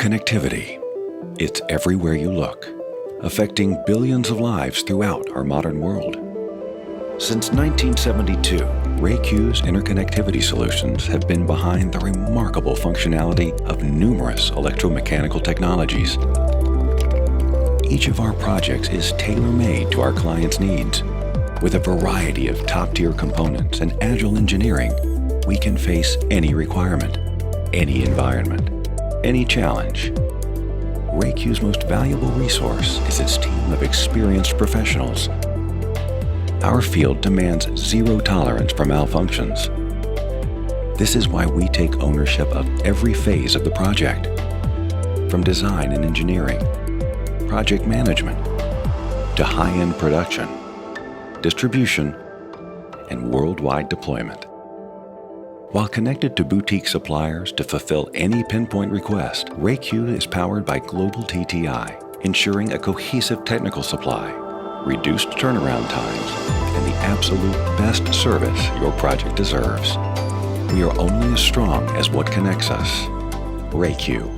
Interconnectivity. It's everywhere you look, affecting billions of lives throughout our modern world. Since 1972, RayQ's interconnectivity solutions have been behind the remarkable functionality of numerous electromechanical technologies. Each of our projects is tailor-made to our clients' needs. With a variety of top-tier components and agile engineering, we can face any requirement, any environment, any challenge. RayQ's most valuable resource is its team of experienced professionals. Our field demands zero tolerance for malfunctions. This is why we take ownership of every phase of the project, from design and engineering, project management, to high-end production, distribution, and worldwide deployment. While connected to boutique suppliers to fulfill any pinpoint request, RayQ is powered by global TTI, ensuring a cohesive technical supply, reduced turnaround times, and the absolute best service your project deserves. We are only as strong as what connects us. RayQ.